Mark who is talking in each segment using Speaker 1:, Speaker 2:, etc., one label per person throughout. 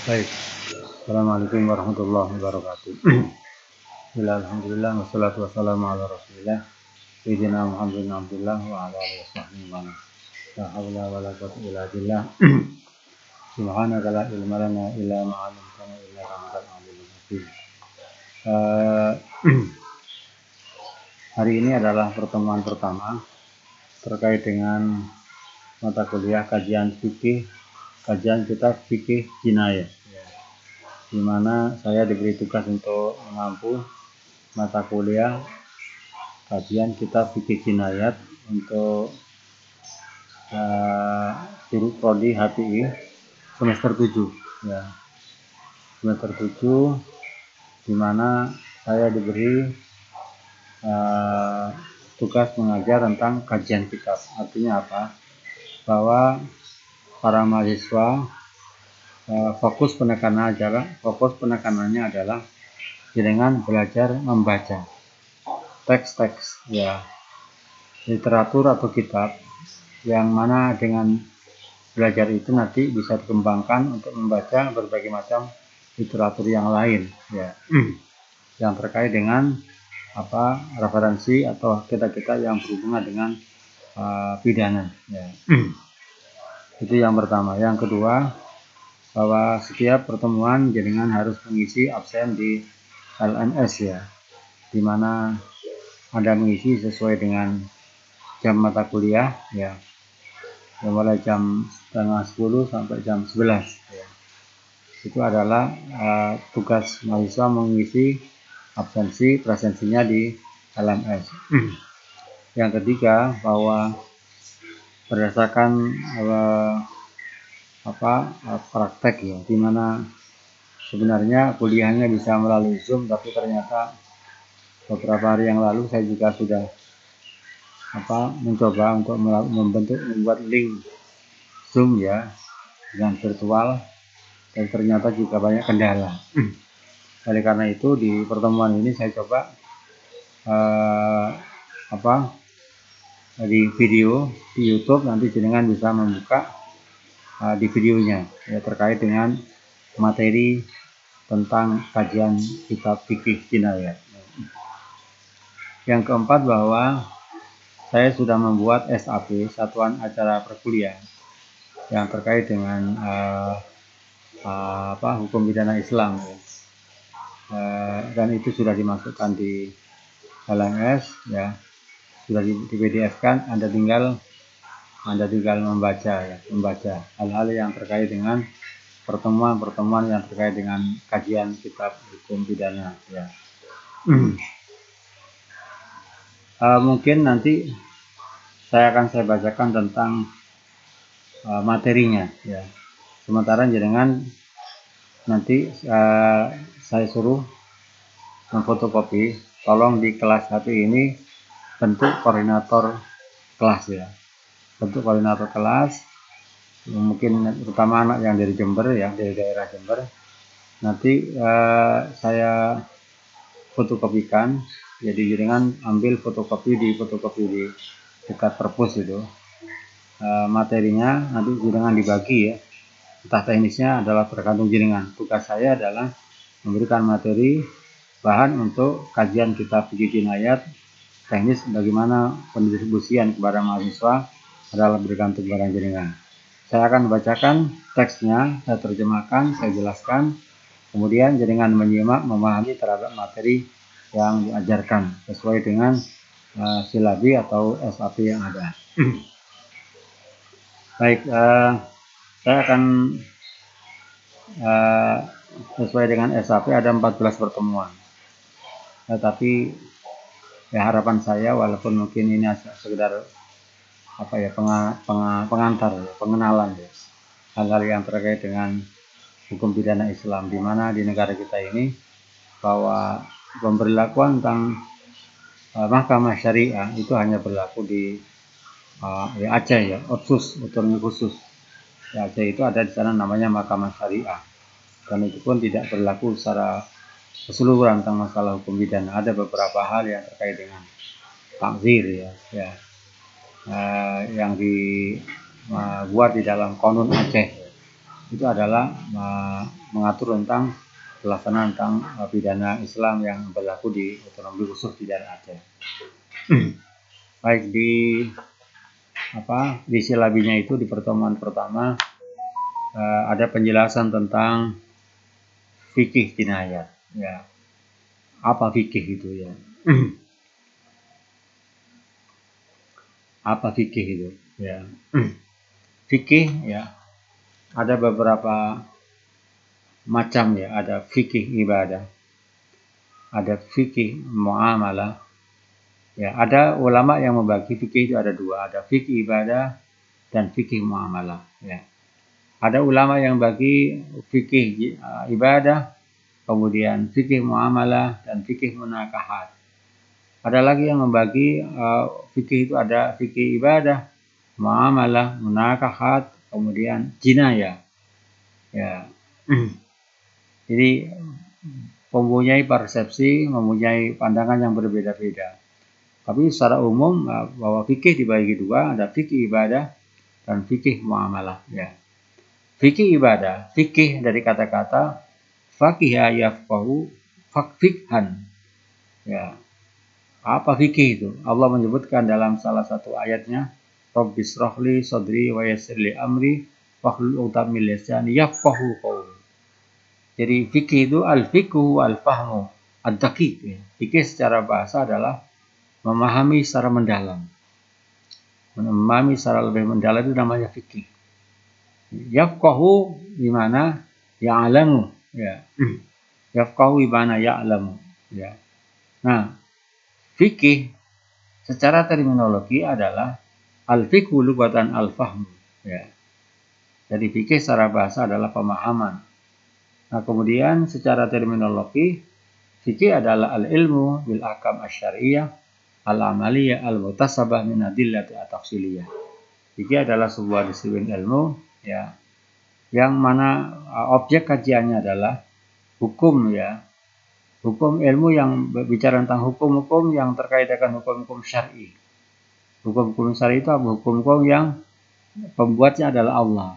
Speaker 1: Baik, Assalamualaikum warahmatullahi wabarakatuh. Alhamdulillah, wassalatu wassalamu ala rasulillah Sayyidina Muhammad bin Abdullah wa ala alihi wasahbihi wa man la hawla wa la quwwata illa billah. Subhanaka la ilma lana illa ma 'allamtana innaka antal alimul hakim. Hari ini adalah pertemuan pertama terkait dengan mata kuliah kajian kitab fikih jinayah, di mana saya diberi tugas untuk mengampu mata kuliah kajian kitab fikih jinayat untuk prodi HPI semester 7 ya. Semester 7 di mana saya diberi tugas mengajar tentang kajian kitab. Artinya apa? Bahwa para mahasiswa fokus penekanannya adalah dengan belajar membaca teks-teks ya, literatur atau kitab, yang mana dengan belajar itu nanti bisa dikembangkan untuk membaca berbagai macam literatur yang lain ya, yang terkait dengan referensi atau kita yang berhubungan dengan pidana ya. Itu yang pertama. Yang kedua, bahwa setiap pertemuan jenengan harus mengisi absen di LMS ya, dimana Anda mengisi sesuai dengan jam mata kuliah ya, mulai jam setengah 10 sampai jam 11 ya. Itu adalah tugas mahasiswa mengisi absensi presensinya di LMS. Yang ketiga, bahwa berdasarkan praktek ya, dimana sebenarnya kuliahnya bisa melalui Zoom, tapi ternyata beberapa hari yang lalu saya juga sudah mencoba untuk membuat link Zoom ya dengan virtual, dan ternyata juga banyak kendala. Oleh karena itu di pertemuan ini saya coba di video di YouTube, nanti jenengan bisa membuka di videonya ya, terkait dengan materi tentang kajian kitab fikih jinayat. Yang keempat, bahwa saya sudah membuat SAP, satuan acara perkuliahan, yang terkait dengan hukum pidana Islam ya. Dan itu sudah dimasukkan di LMS ya, sudah di PDF-kan. Anda tinggal membaca hal-hal yang terkait dengan pertemuan yang terkait dengan kajian kitab hukum pidana ya. Mungkin nanti saya bacakan tentang materinya ya. Sementara jenengan nanti saya suruh memfotokopi, tolong di kelas HP ini bentuk koordinator kelas ya. Bentuk koordinator kelas, mungkin terutama anak yang dari Jember ya, dari daerah Jember. Nanti saya fotokopikan, jadi dengan ambil fotokopi di dekat perpus itu. Materinya nanti jenengan dibagi ya, entah teknisnya adalah tergantung jenengan. Tugas saya adalah memberikan materi bahan untuk kajian kitab fikih jinayat. Teknis bagaimana pendistribusian kepada mahasiswa adalah bergantung pada jenengan. Saya akan bacakan teksnya, saya terjemahkan, saya jelaskan, kemudian jenengan menyimak, memahami terhadap materi yang diajarkan sesuai dengan silabi atau SAP yang ada. Baik, saya akan sesuai dengan SAP ada 14 pertemuan. Tetapi ya, harapan saya, walaupun mungkin ini sekedar pengantar, pengenalan ya, hal-hal yang terkait dengan hukum pidana Islam, di mana di negara kita ini bahwa pemberlakuan tentang mahkamah syariah itu hanya berlaku di Aceh ya, otonomi khusus. Ya, Aceh itu ada di sana namanya mahkamah syariah, dan itu pun tidak berlaku secara keseluruhan tentang masalah hukum pidana. Ada beberapa hal yang terkait dengan takzir ya, yang dibuat di dalam Qanun Aceh. itu adalah mengatur tentang pelaksanaan tentang pidana Islam yang berlaku di otonomi khusus di daerah Aceh. Baik di silabinya itu di pertemuan pertama ada penjelasan tentang fikih jinayat, ya. Apa fikih itu, ya? Apa fikih itu, ya? Fikih, ya, ada beberapa macam, ya. Ada fikih ibadah, ada fikih muamalah, ya. Ada ulama yang membagi fikih itu ada dua, ada fikih ibadah dan fikih muamalah, ya. Ada ulama yang bagi fikih ibadah, kemudian fikih muamalah dan fikih munakahat. Ada lagi yang membagi fikih itu ada fikih ibadah, muamalah, munakahat, kemudian jinayah. Ya. Jadi mempunyai persepsi, mempunyai pandangan yang berbeda-beda. Tapi secara umum bahwa fikih dibagi dua, ada fikih ibadah dan fikih muamalah. Ya. Fikih ibadah, fikih dari kata-kata faqiha yafqahu fikhan. Ya. Apa fikih itu? Allah menyebutkan dalam salah satu ayatnya, Rabbis rohli sodri wa yassirli amri wahlul 'uqdatam min lisani yafqahu qawli. Jadi fikih itu al-fiqhu al-fahmu ad-daqiq. Ya. Fikih secara bahasa adalah memahami secara mendalam. Memahami secara lebih mendalam itu namanya fikih. Yafqahu di mana ya'lamu, ya. Yafqahu di mana ya'lamu, ya. Nah, fikih secara terminologi adalah al-fiqhu lugatan al-fahmu, ya. Jadi fikih secara bahasa adalah pemahaman. Nah, kemudian secara terminologi fikih adalah al-ilmu bil ahkam asy-syar'iyyah al-amaliyah al-mutasabah min adillati at-tafsiliyah. Fikih adalah sebuah disiplin ilmu, ya, yang mana objek kajiannya adalah hukum, ya. Hukum ilmu yang berbicara tentang hukum-hukum yang terkait dengan hukum-hukum syar'i. Hukum-hukum syar'i itu hukum-hukum yang pembuatnya adalah Allah.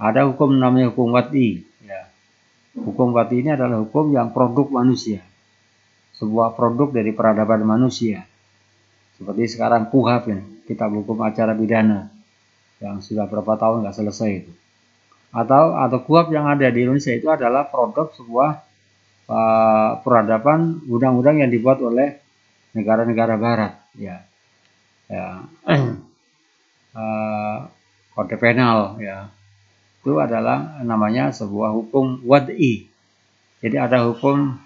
Speaker 1: Ada hukum namanya hukum wad'i, ya. Hukum wad'i ini adalah hukum yang produk manusia. Sebuah produk dari peradaban manusia. Seperti sekarang KUHP, ya, kitab hukum acara pidana yang sudah berapa tahun nggak selesai itu. Atau KUHP yang ada di Indonesia itu adalah produk sebuah peradaban undang-undang yang dibuat oleh negara-negara barat, ya. Kode penal, ya, itu adalah namanya sebuah hukum wad'i. Jadi ada hukum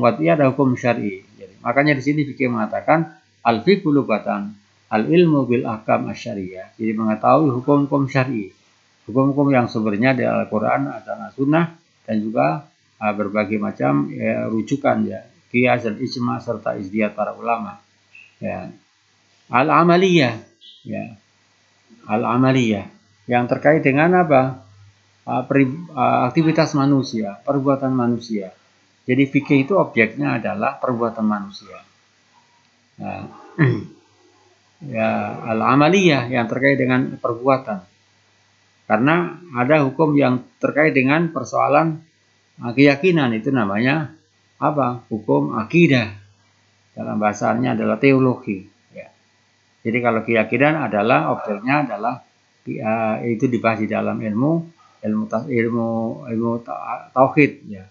Speaker 1: wad'i, ada hukum syar'i. Jadi, makanya di sini fikih mengatakan al-fiqhu lugatan al-ilmu bil ahkam asy-syar'iyyah. Jadi mengetahui hukum-hukum syar'i, hukum-hukum yang sumbernya dari Al-Qur'an dan As-Sunnah, dan juga berbagai macam rujukan, ya, qiyas dan ijma serta ijtihad para ulama, ya. Al-amaliyah, ya. Al-amaliyah yang terkait dengan apa? Aktivitas manusia, perbuatan manusia. Jadi fikih itu objeknya adalah perbuatan manusia. Nah, ya, al-amaliyah yang terkait dengan perbuatan. Karena ada hukum yang terkait dengan persoalan keyakinan, itu namanya apa? Hukum akidah. Dalam bahasanya adalah teologi, ya. Jadi kalau keyakinan adalah objeknya adalah itu dibahas di dalam ilmu tauhid, ya.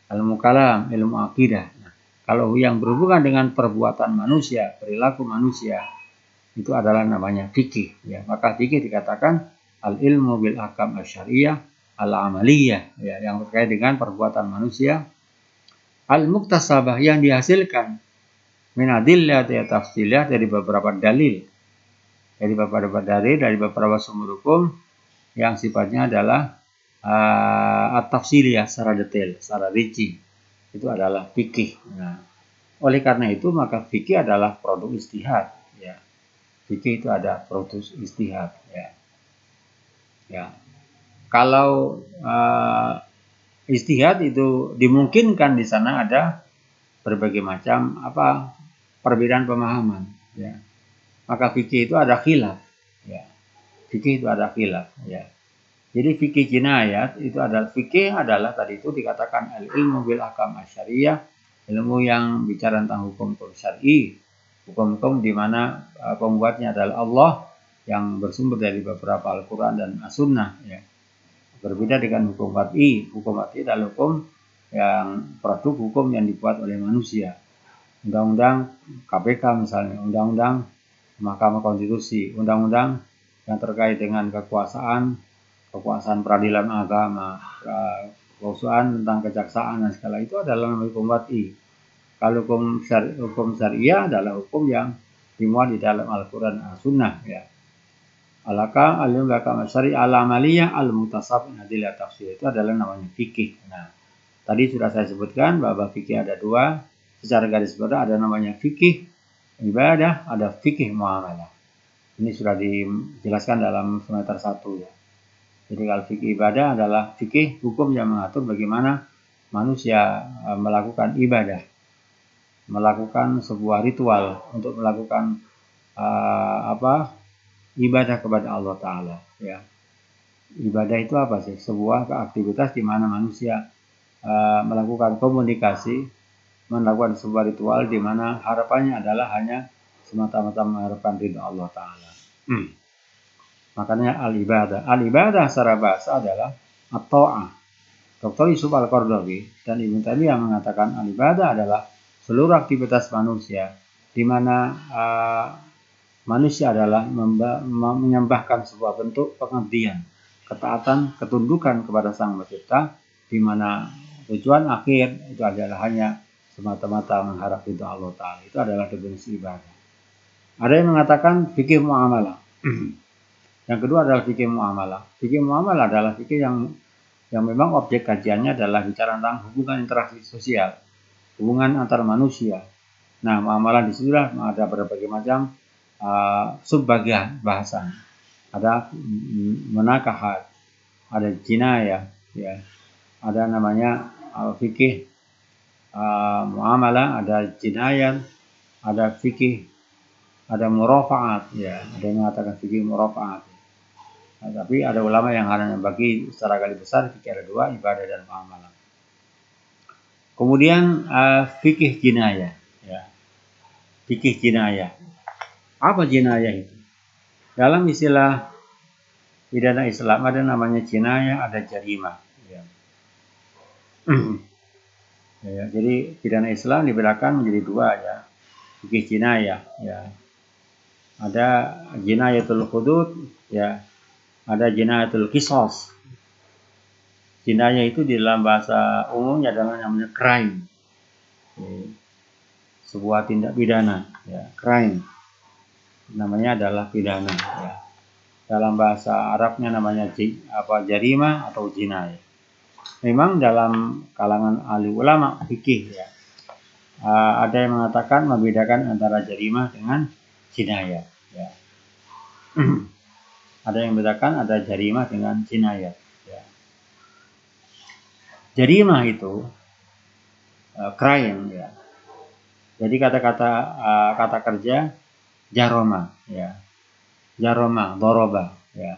Speaker 1: Ilmu kalam, ilmu akidah. Nah, kalau yang berhubungan dengan perbuatan manusia, perilaku manusia, itu adalah namanya fikih, ya. Maka fikih dikatakan al-ilmu bil ahkam asy-syar'iyyah al-amaliyah, ya, yang terkait dengan perbuatan manusia, al-muktasabah yang dihasilkan min adillati tafsilah dari beberapa dalil, dari beberapa sumber hukum yang sifatnya adalah at-tafsiliyah secara detail, secara rinci. Itu adalah fikih. Nah, oleh karena itu maka fikih adalah produk ijtihad, ya. Fikih itu ada produk ijtihad, ya. Ya. Kalau ijtihad itu dimungkinkan di sana ada berbagai macam perbedaan pemahaman, ya. Maka fikih itu ada khilaf, ya. Fikih itu ada khilaf, ya. Jadi fikih jinayat itu adalah fikih adalah tadi itu dikatakan al-ilmu bil ahkam asyariyah, ilmu yang bicara tentang hukum-hukum syar'i, hukum-hukum di mana pembuatnya adalah Allah yang bersumber dari beberapa Al-Quran dan As-Sunnah. Ya. Berbeda dengan hukum wad'i. Hukum wad'i adalah hukum yang produk hukum yang dibuat oleh manusia. Undang-undang KPK misalnya, undang-undang Mahkamah Konstitusi, undang-undang yang terkait dengan kekuasaan peradilan agama, kekuasaan tentang kejaksaan dan segala itu adalah hukum wad'i. Kalau hukum syariah adalah hukum yang dimuat di dalam Al-Quran As-Sunnah. Ya. Al-Hakam al-Hakam syari' al-amaliyah al-mutasab adilah tafsir, itu adalah namanya fikih. Nah, tadi sudah saya sebutkan bahwa fikih ada dua. Secara garis besar ada namanya fikih ibadah, ada fikih muamalah. Ini sudah dijelaskan dalam semester 1 ya. Jadi kalau fikih ibadah adalah fikih hukum yang mengatur bagaimana manusia melakukan ibadah, melakukan sebuah ritual untuk melakukan ibadah kepada Allah Ta'ala. Ya. Ibadah itu apa sih? Sebuah aktivitas di mana manusia melakukan komunikasi, melakukan sebuah ritual di mana harapannya adalah hanya semata-mata mengharapkan ridha Allah Ta'ala. Makanya al-ibadah. Al-ibadah secara bahasa adalah at-ta'ah. Dr. Yusuf Al-Qaradawi dan Ibnu Taimiyah mengatakan al-ibadah adalah seluruh aktivitas manusia di mana manusia adalah menyembahkan sebuah bentuk pengabdian, ketaatan, ketundukan kepada Sang Pencipta, di mana tujuan akhir itu adalah hanya semata-mata mengharap ridha Allah Ta'ala. Itu adalah definisi ibadah. Ada yang mengatakan fikih muamalah. Yang kedua adalah fikih muamalah. Fikih muamalah adalah fikih yang memang objek kajiannya adalah bicara tentang hubungan interaksi sosial, hubungan antar manusia. Nah, muamalah di sini ada berbagai macam subbagian bahasan. Ada munakahat, ada jinayah, ya. Ada namanya fikih muamalah, ada jinayah, ada fikih, ada murafaat, ya. Ada yang mengatakan fikih murafaat. Nah, tapi ada ulama yang hanya bagi secara garis besar fikih ada dua, ibadah dan muamalah. Kemudian fikih jinayah, ya. Fikih jinayah. Apa jinayah itu? Dalam istilah pidana Islam ada namanya jinayah, ada jarimah. Ya. Ya, jadi pidana Islam dibedakan menjadi dua ya. Fikih jinayah, ya. Ada jinayatul hudud, ya. Ada jinayatul qisas. Jinayah itu di dalam bahasa umumnya adalah namanya crime. Ya. Sebuah tindak pidana, ya, crime. Namanya adalah pidana, ya. Dalam bahasa Arabnya namanya jarimah atau jinayah. Memang dalam kalangan ahli ulama fikih ya, ada yang mengatakan membedakan antara jarimah dengan jinayah. Ya. Ada yang membedakan ada jarimah dengan jinayah. Ya. Jarimah itu crime ya. Jadi kata kerja jaroma ya. Jaroma, doroba ya.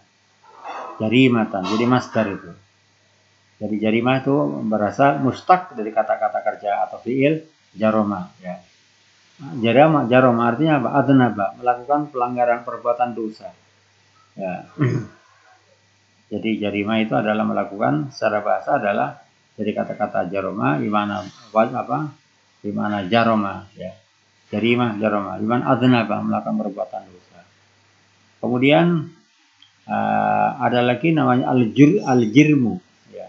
Speaker 1: Jarimatan. Jadi masdar itu. Jadi jarimah itu berasal mustaq dari kata-kata kerja atau fiil jaroma ya. Jaroma artinya apa? Adnaba, melakukan pelanggaran perbuatan dosa. Ya. Jadi jarimah itu adalah melakukan secara bahasa adalah dari kata-kata jaroma di mana di mana jaroma ya. Jarimah jaroma, di mana adnaba melakukan perbuatan dosa. Kemudian ada lagi namanya al-jirmu ya.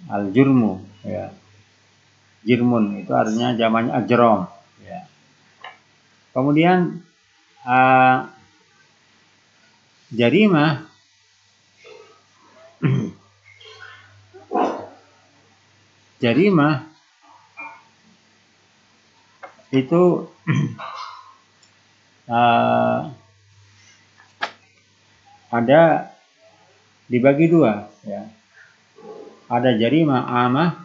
Speaker 1: Al-jurmu ya. Jirmun itu artinya jamannya ajrom ya. Kemudian jarimah jarimah itu ada dibagi dua ya. Ada jarimah amah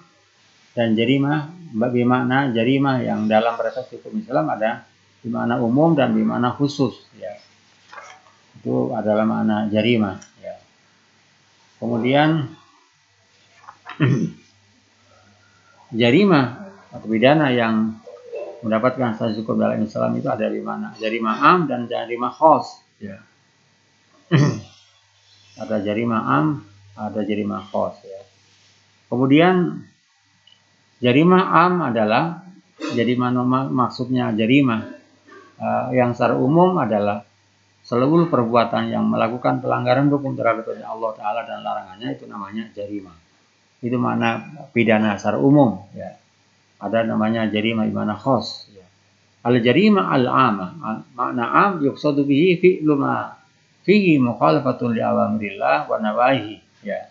Speaker 1: dan jarimah bermakna jarimah yang dalam proses hukum Islam ada di makna umum dan di makna khusus ya. Itu adalah makna jarimah ya. Kemudian jarimah atau pidana yang mendapatkan sanksi hukum dalam Islam itu ada di mana? Jarimah am dan jarimah khos. Ya. Ada jarimah am, ada jarimah khos. Ya. Kemudian jarimah am adalah jarimah maksudnya jarimah yang secara umum adalah seluruh perbuatan yang melakukan pelanggaran hukum terhadap Allah Ta'ala dan larangannya itu namanya jarimah. Itu mana pidana secara umum. Ya. Ada namanya jarimah imana khos. Ya. Al-jarimah al-amah. Makna am yuqsadu bihi fi'lu ma fihi mukhalafatun li awamirillah wa nawahi. Ya.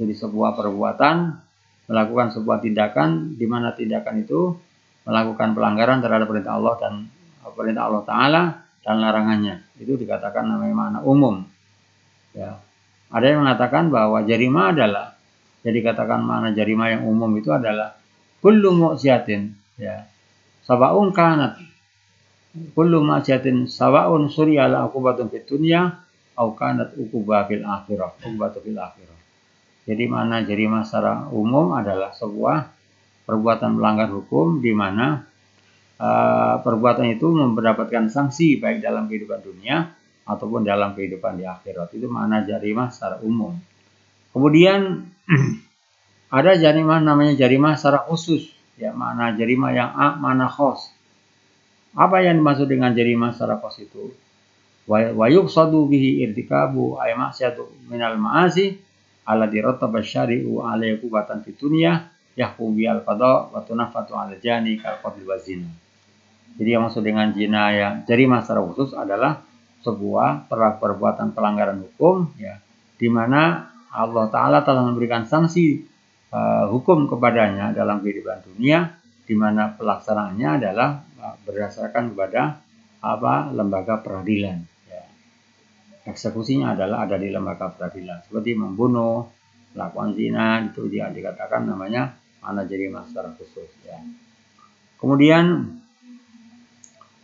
Speaker 1: Jadi sebuah perbuatan melakukan sebuah tindakan di mana tindakan itu melakukan pelanggaran terhadap perintah Allah dan perintah Allah Ta'ala dan larangannya. Itu dikatakan namanya makna umum. Ya. Ada yang mengatakan bahwa jarimah adalah, jadi katakan makna jarimah yang umum itu adalah kullu mu'siyatin, ya. Sawaun kanat kullu ma'siyatin sawaun suriyala uqubatun fid dunya au kanat uqubah fil akhirah, uqubatu fil akhirah. Jadi makna jarimah secara umum adalah sebuah perbuatan melanggar hukum di mana perbuatan itu mendapatkan sanksi baik dalam kehidupan dunia ataupun dalam kehidupan di akhirat. Itu makna jarimah secara umum. Kemudian ada jarimah namanya jarimah secara khusus. Ya, makna jarimah yang makna khos. Apa yang dimaksud dengan jarimah secara khos itu? Wa yuqsadu bihi irtikabu ay ma'siyatu minal ma'asi alladhi rattaba syari'u alaihi qubatan fid dunya yahkum bi al-qada wa tunafatu al jani kal qatl wa zina. Jadi yang maksud dengan jinayah jarimah secara khusus adalah sebuah perbuatan pelanggaran hukum, ya, di mana Allah Ta'ala telah memberikan sanksi hukum kepadanya dalam kehidupan dunia, di mana pelaksanaannya adalah berdasarkan kepada lembaga peradilan. Ya. Eksekusinya adalah ada di lembaga peradilan, seperti membunuh, melakukan zina, itu dia dikatakan namanya makna jarimah secara khusus. Ya. Kemudian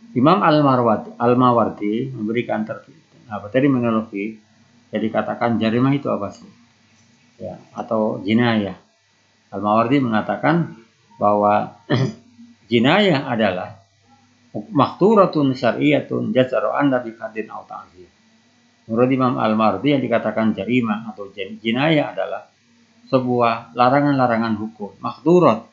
Speaker 1: Imam Al-Mawardi memberikan terminologi, jadi katakan jarimah itu apa sih? Ya, atau jinayah. Al-Mawardi mengatakan bahwa jinayah adalah makturatun syar'iyatun jazaru anda bi hadin au ta'zir. Menurut Imam Al-Mawardi yang dikatakan jarimah atau jinayah adalah sebuah larangan-larangan hukum, makturat,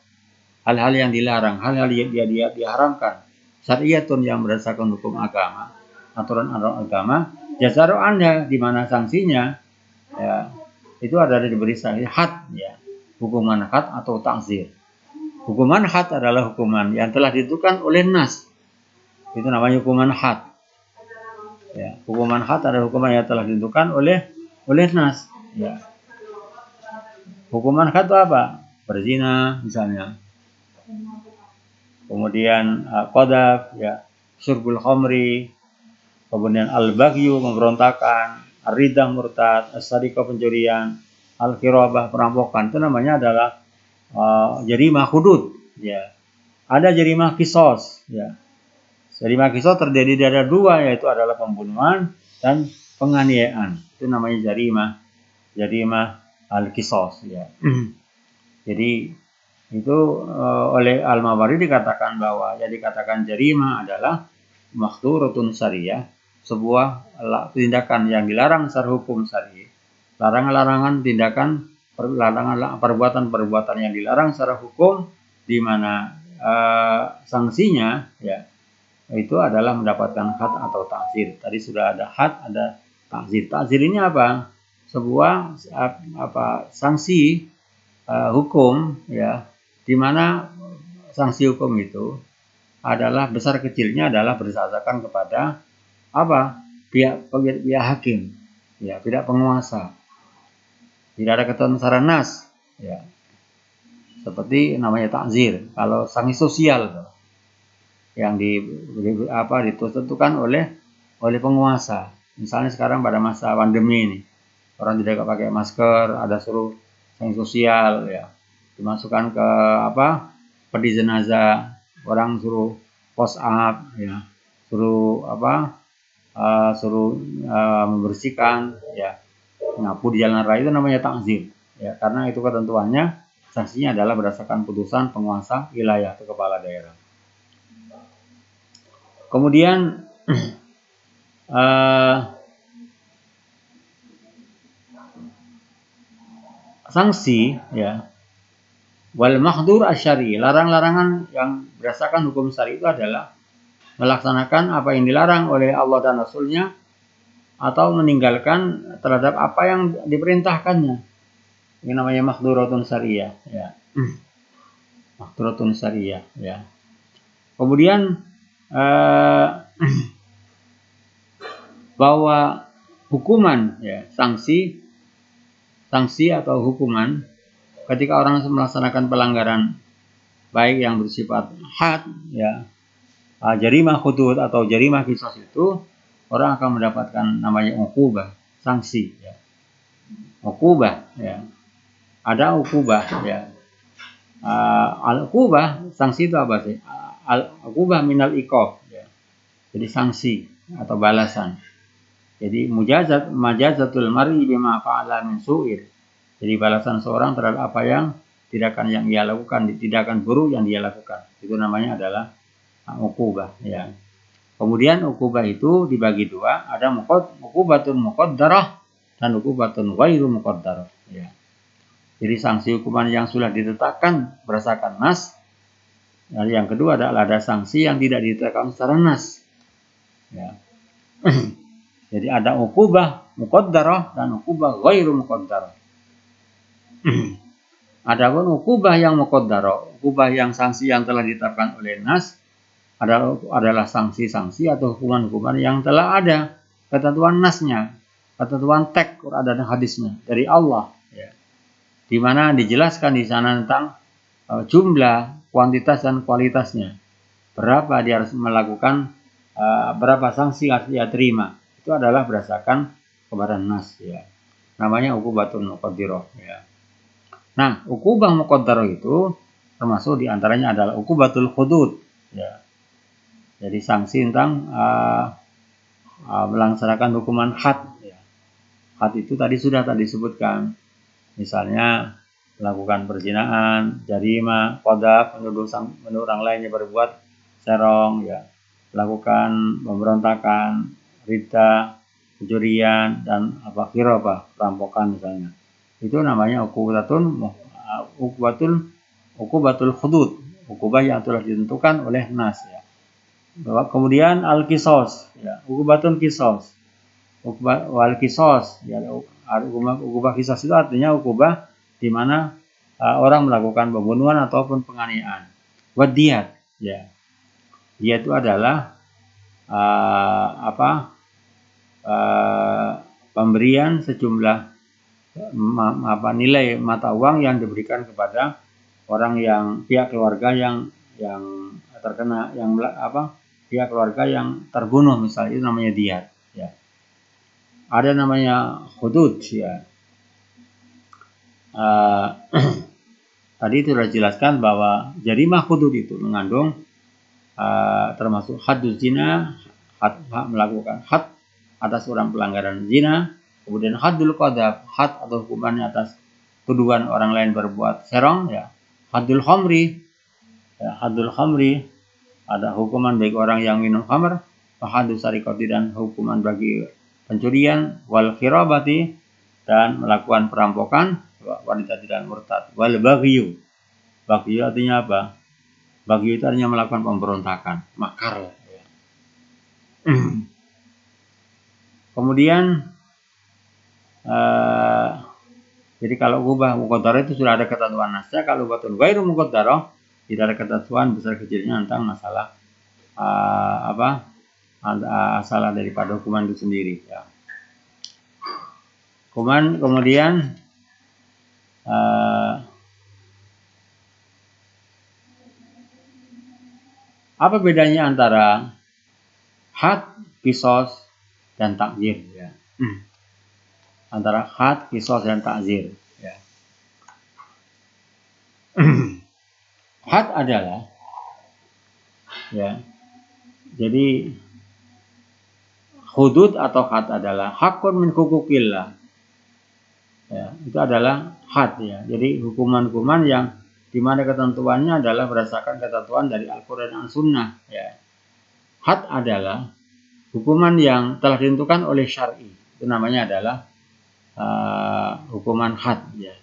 Speaker 1: hal-hal yang dilarang, hal-hal yang dia diharamkan, syar'iyatun yang berdasarkan hukum agama, aturan agama, jazaru anda di mana sanksinya, ya, itu ada diberi sanksi had, ya, hukuman had atau ta'zir. Hukuman had adalah hukuman yang telah ditentukan oleh nas, itu namanya hukuman had. Ya, hukuman had adalah hukuman yang telah ditentukan oleh nas. Ya. Hukuman had itu apa? Berzina misalnya. Kemudian qadaf, ya, syurbul khamri, kemudian al-baghyu memberontakan, ar-ridah murtad, as-sariqah pencurian, al-qirabah perampokan. Itu namanya adalah jarimah hudud, ya. Ada jarimah kisos, ya. Jarimah kisos terdiri dari dua, yaitu adalah pembunuhan dan penganiayaan. Itu namanya jarimah al-kisos, ya. Jadi itu oleh Al-Mawardi dikatakan bahwa yang dikatakan jarimah adalah makturatun syariah, sebuah tindakan yang dilarang secara hukum syari, larangan-larangan tindakan, perbuatan-perbuatan yang dilarang secara hukum, di mana sanksinya, ya, itu adalah mendapatkan had atau ta'zir. Tadi sudah ada had, ada ta'zir. Ta'zir ini apa? Sebuah sanksi hukum, ya, di mana sanksi hukum itu adalah besar kecilnya adalah berdasarkan kepada pihak hakim, ya, tidak penguasa, tidak ada ketentuan secara nas, ya, seperti namanya takzir. Kalau sanksi sosial yang ditentukan oleh penguasa, misalnya sekarang pada masa pandemi ini orang tidak pakai masker, ada suruh sanksi sosial, ya, dimasukkan ke peti jenazah, orang suruh post up, ya, suruh membersihkan, ya, nyapu di jalan raya itu namanya ta'zir. Ya, karena itu ketentuannya sanksinya adalah berdasarkan putusan penguasa wilayah atau kepala daerah. Kemudian sanksi ya, wal mahdur asyari, larang-larangan yang berdasarkan hukum syari itu adalah melaksanakan apa yang dilarang oleh Allah dan Rasulnya atau meninggalkan terhadap apa yang diperintahkannya. Ini namanya mahduratun syariah ya. Mahduratun syariah ya. Kemudian bahwa hukuman ya, sanksi atau hukuman ketika orang melaksanakan pelanggaran baik yang bersifat had ya, jarimah hudud atau jarimah qisas itu orang akan mendapatkan namanya uqubah, sanksi ya. Uqubah ya. Ada uqubah ya. Al-uqubah sanksi itu apa sih? Al-uqubah minal iqab ya. Jadi sanksi atau balasan. Jadi majazatul mar'i bima fa'ala min su'ir. Jadi balasan seorang terhadap apa yang tindakan yang ia lakukan, tindakan buruk yang dia lakukan. Itu namanya adalah uqubah ya. Kemudian uqubah itu dibagi dua, ada uqubatun muqaddarah dan uqubatun ghairu muqaddarah ya. Jadi sanksi hukuman yang sudah ditetapkan berdasarkan nas. Dan yang kedua adalah ada sanksi yang tidak ditetapkan secara nas. Ya. Jadi ada uqubah muqaddarah dan uqubah ghairu muqaddarah. Adapun uqubah yang muqaddarah, uqubah yang sanksi yang telah ditetapkan oleh nas adalah sanksi-sanksi atau hukuman-hukuman yang telah ada ketentuan nasnya, ketentuan teks Quran dan hadisnya dari Allah ya. Di mana dijelaskan di sana tentang jumlah, kuantitas dan kualitasnya. Berapa dia harus melakukan, berapa sanksi harus dia terima. Itu adalah berdasarkan kepada nas ya. Namanya uqubatun muqaddarah ya. Nah, uqubah muqaddarah itu termasuk diantaranya adalah uqubatul hudud ya. Jadi sanksi tentang melaksanakan hukuman had ya. Had itu tadi sudah disebutkan. Misalnya melakukan perzinahan, jarimah, qadzaf, menuduh orang lainnya berbuat serong ya. Melakukan pemberontakan, riddah, pencurian dan perampokan misalnya. Itu namanya uqubatul hudud, uqubah yang telah ditentukan oleh nas ya. Kemudian al-qisas ya, uqubatun qisas. Wal qisas ya, uqubah qisas itu artinya uqubah di mana orang melakukan pembunuhan ataupun penganiayaan. Wadiyat ya. Dia itu adalah pemberian sejumlah nilai mata uang yang diberikan kepada orang yang pihak keluarga yang terkena pihak keluarga yang terbunuh misalnya, itu namanya diyat ya. Ada namanya hudud ya. Tadi itu sudah dijelaskan bahwa jarimah hudud itu mengandung termasuk hadduz zina, melakukan had atas orang pelanggaran zina, kemudian haddul qadzaf, had atau hukumannya atas tuduhan orang lain berbuat serong ya. Haddul khamri ya, haddul khamri ada hukuman bagi orang yang minum khamr, haddus sariqati dan hukuman bagi pencurian, wal khirabati dan melakukan perampokan, wanita dan murtad, wal baghyu. Baghyu artinya apa? Baghyu itu artinya melakukan pemberontakan, makar ya. Kemudian jadi kalau uqubah muqaddarah itu sudah ada ketentuan nasnya. Kalau uqubatun ghairu muqaddarah tidak ada ketentuan besar kecilnya tentang masalah asalah daripada hukuman itu sendiri ya. Kemudian apa bedanya antara had, qisas dan takzir ya. Antara had, qisas dan takzir ya. Had adalah ya. Jadi hudud atau had adalah hakun min hukukillah. ya, itu adalah had ya. Jadi hukuman-hukuman yang di mana ketentuannya adalah berdasarkan ketentuan dari Al-Quran dan Sunnah ya. Had adalah hukuman yang telah ditentukan oleh syar'i. Itu namanya adalah hukuman had ya.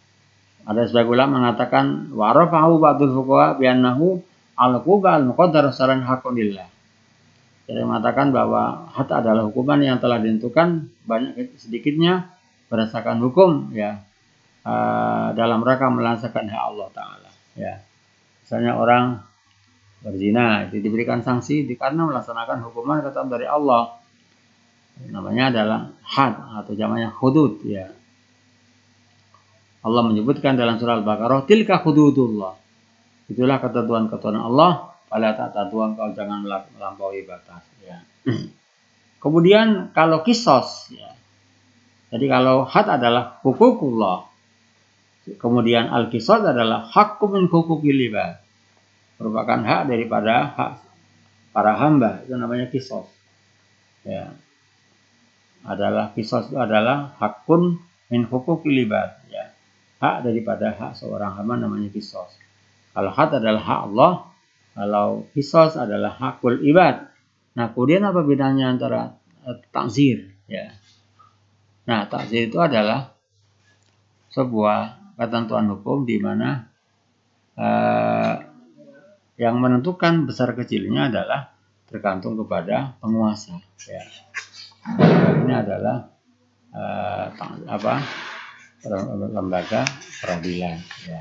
Speaker 1: Ada sebagian ulama mengatakan wa rafahu ba'dul fuqaha bi annahu al-uquba al-muqaddar saran haqqillah. Jadi mengatakan bahwa had adalah hukuman yang telah ditentukan banyak sedikitnya berdasarkan hukum ya, dalam rangka melaksanakan hak Allah Ta'ala ya. Misalnya orang berzina itu diberikan sanksi karena melaksanakan hukuman ketentuan dari Allah, namanya adalah had atau namanya hudud ya. Allah menyebutkan dalam surah Al-Baqarah tilka hududullah, itulah ketentuan-ketentuan Allah, fala ta'tadu, kau jangan melampaui batas ya. Kemudian kalau kisos ya, jadi kalau had adalah hukukullah, kemudian al-qisas adalah hakku min hukukil ibad, merupakan hak daripada hak para hamba, itu namanya qisas ya. Qisas itu adalah hakun min hukukil ibad ya, hak daripada hak seorang hamba, namanya qisas. Kalau had adalah hak Allah, kalau qisas adalah hakul ibad. Nah, kemudian apa bedanya antara takzir ya? Nah, takzir itu adalah sebuah ketentuan hukum di mana yang menentukan besar kecilnya adalah tergantung kepada penguasa ya. Ini adalah lembaga peradilan ya.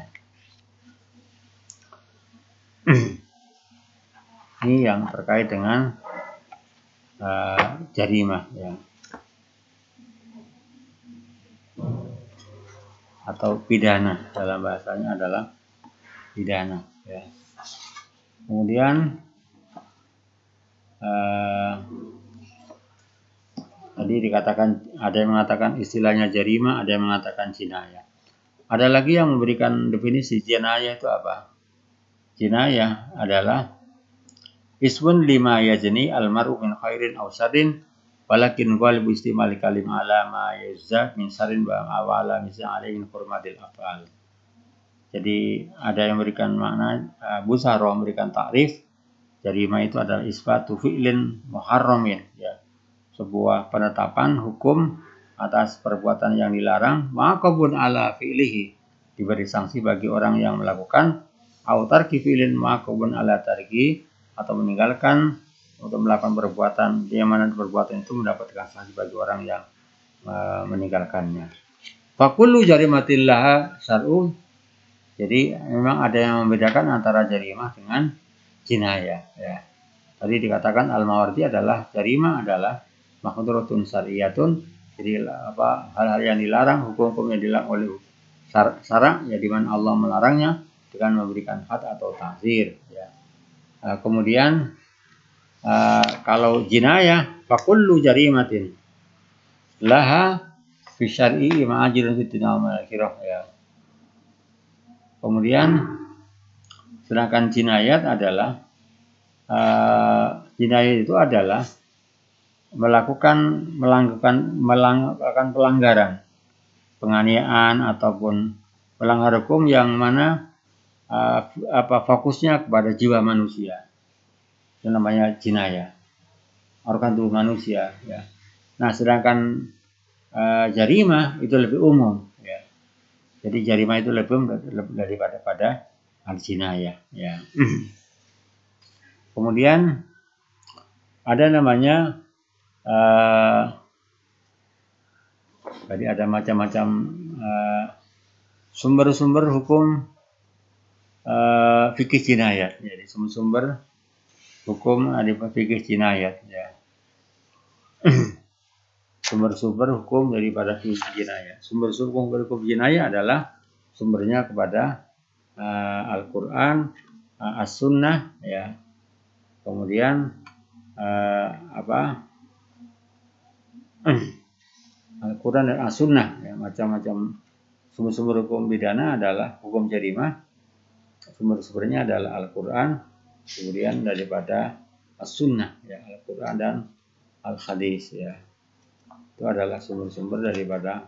Speaker 1: Ini yang terkait dengan jarimah ya, atau pidana, dalam bahasanya adalah pidana ya. Kemudian tadi dikatakan, ada yang mengatakan istilahnya jarimah, ada yang mengatakan jinayah. Ada lagi yang memberikan definisi jinayah itu apa? Jinayah adalah ismun lima yajni almaru min khairin aw syarrin walakin ghalibu istimali kalim ala ma yuzza min syarrin wa awala misal alaihi min hurmatil afal. Jadi ada yang memberikan makna, Busaro memberikan takrif jarimah itu adalah isbatu fi'lin muharramin ya, sebuah penetapan hukum atas perbuatan yang dilarang, maqabun ala fi'lihi, diberi sanksi bagi orang yang melakukan, au tarki fi'lin maqabun ala tarki, atau meninggalkan untuk melakukan perbuatan yang mana perbuatan itu mendapatkan sanksi bagi orang yang meninggalkannya. Fakullu jarimatillah syar'u. Jadi memang ada yang membedakan antara jarimah dengan jinayah ya. Tadi dikatakan al-mawardi adalah jarimah adalah mahduratun syar'iyatun, jadi hal-hal yang dilarang, hukum-hukum yang dilarang oleh syara ya, di mana Allah melarangnya dengan memberikan had atau ta'zir ya. Kemudian kalau jinayah fakullu jarimatin laha fi syar'i ma'ajirun fid dunya wal akhirah ya. Kemudian sedangkan jinayat adalah jinayat itu adalah melakukan pelanggaran, penganiayaan ataupun pelanggar hukum yang mana fokusnya kepada jiwa manusia. Itu namanya jinayah, organ tubuh manusia ya. Nah, sedangkan jarimah itu lebih umum ya. Jadi jarimah itu lebih daripada al-jinayah ya. Kemudian ada namanya tadi ada macam-macam sumber-sumber hukum fikih jinayat. Jadi sumber-sumber hukum ada fikih jinayat ya. Sumber-sumber hukum daripada fikih jinayat. Sumber-sumber hukum jinayat adalah sumbernya kepada Al-Quran, As-Sunnah ya. Kemudian Al-Quran dan As-Sunnah ya, macam-macam sumber-sumber hukum pidana adalah hukum jarimah. Sumber-sumbernya adalah Al-Quran, kemudian daripada As-Sunnah ya, Al-Quran dan Al-Hadis ya. Itu adalah sumber-sumber daripada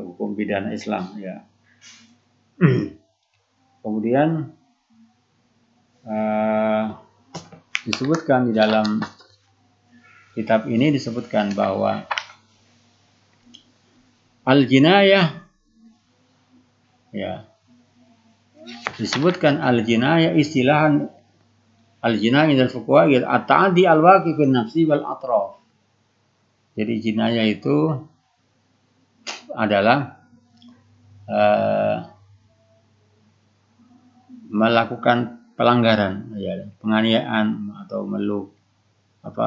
Speaker 1: hukum pidana Islam ya. Kemudian disebutkan di dalam kitab ini disebutkan bahwa al-jinayah ya, disebutkan al-jinayah istilahan al-jinayah dan fuqaha at-ta'addi al-waqi fi nafsi wal atraf. Jadi jinayah itu adalah melakukan pelanggaran ya, penganiayaan atau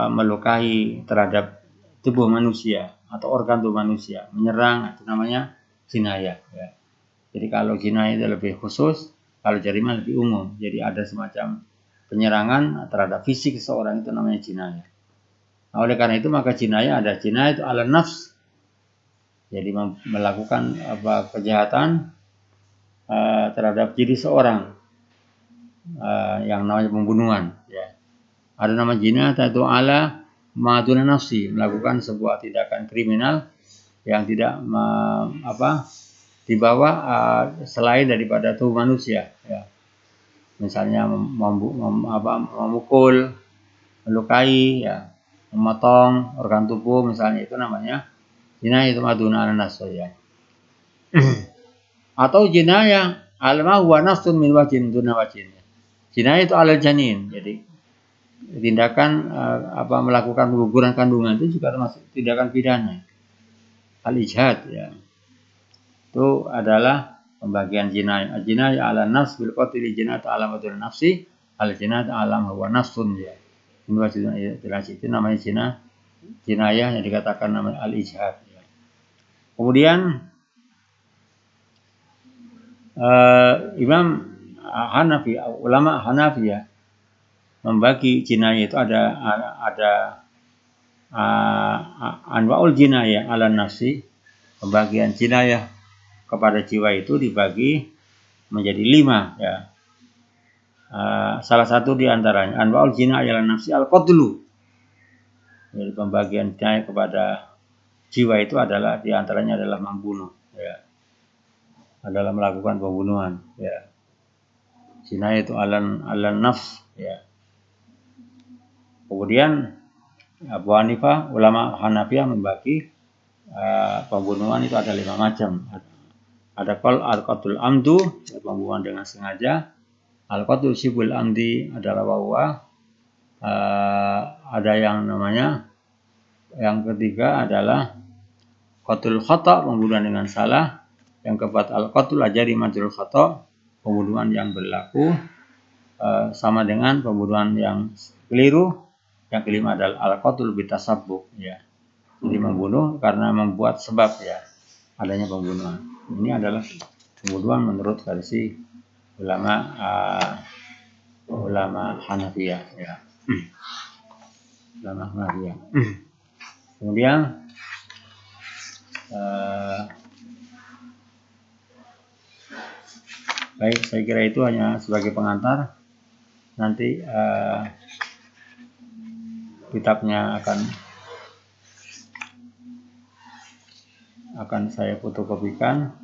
Speaker 1: melukai terhadap tubuh manusia atau organ tubuh manusia, menyerang, itu namanya jinayah ya. Jadi kalau jinayah itu lebih khusus, kalau jarimah lebih umum. Jadi ada semacam penyerangan terhadap fisik seseorang, itu namanya jinayah. Nah, oleh karena itu maka jinayah ada jinayah itu ala nafs. Jadi melakukan kejahatan terhadap diri seorang yang namanya pembunuhan ya. Ada nama jinayah itu ala maduna nafsi, melakukan sebuah tindakan kriminal yang tidak dibawa selain daripada tubuh manusia ya. Misalnya memukul, melukai ya, memotong organ tubuh misalnya, itu namanya jinayah itu maduna ala nafsi ya. Atau jinayah alma huwa nafsun min wajin duna wajin. Jinayah itu alal janin. Jadi tindakan melakukan pengguguran kandungan itu juga termasuk tindakan pidana. Al-ijhad ya. Itu adalah pembagian jinayah. Jinayah ala nafs bil qatli, jinayah ala madun nafsi, al jinayah ala huwa nafsun ya. Itu namanya jinayah yang dikatakan namanya al-ijhad ya. Kemudian Imam Hanafi, ulama Hanafi ya, membagi jinayah itu ada anwaul jinayah ala nafsi. Pembagian jinayah kepada jiwa itu dibagi menjadi 5 ya. Salah satu diantaranya anwaul jinayah ala nafsi al-qatlu. Jadi pembagian jinayah kepada jiwa itu adalah diantaranya adalah membunuh ya, adalah melakukan pembunuhan ya. Jinayah itu ala nafs ya. Kemudian Abu Hanifah, ulama Hanafiyah membagi pembunuhan itu ada 5 macam. Ada al-qatlul amdu, pembunuhan dengan sengaja. Al-qatlul syibul amdi adalah bahwa ada yang namanya, yang ketiga adalah qatlul khata, pembunuhan dengan salah. Yang keempat al-qatlul ajari majrul khata, pembunuhan yang berlaku sama dengan pembunuhan yang keliru. Yang kelima adalah al-qatlul bitasabbub ya. Jadi membunuh karena membuat sebab ya adanya pembunuhan. Ini adalah pembunuhan menurut versi ulama Hanafiyah ya. Ulama Hanafiyah. Kemudian baik, saya kira itu hanya sebagai pengantar. Nanti kitabnya akan saya fotokopikan,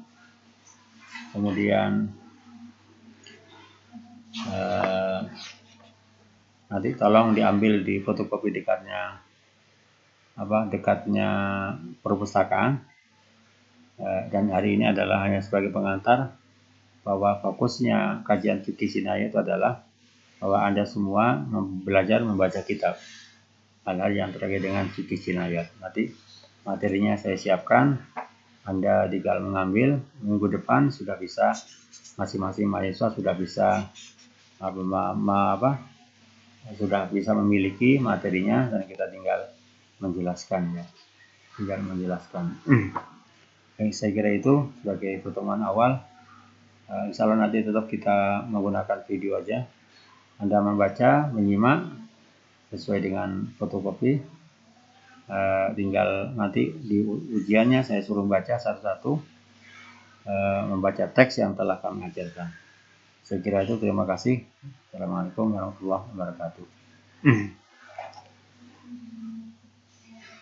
Speaker 1: kemudian nanti tolong diambil di fotokopi dekatnya perpustakaan. Dan hari ini adalah hanya sebagai pengantar bahwa fokusnya kajian fikih jinayah itu adalah bahwa Anda semua belajar membaca kitab, hal-hal yang terkait dengan fikih jinayat. Nanti materinya saya siapkan, Anda tinggal mengambil. Minggu depan sudah bisa, masing-masing mahasiswa sudah bisa sudah bisa memiliki materinya, dan kita tinggal menjelaskan ya, saya kira itu sebagai pertemuan awal. Insya Allah nanti tetap kita menggunakan video aja. Anda membaca, menyimak sesuai dengan fotokopi. Tinggal nanti di ujiannya saya suruh baca satu-satu, membaca teks yang telah kami ajarkan. Saya kira itu, terima kasih. Assalamualaikum warahmatullahi wabarakatuh.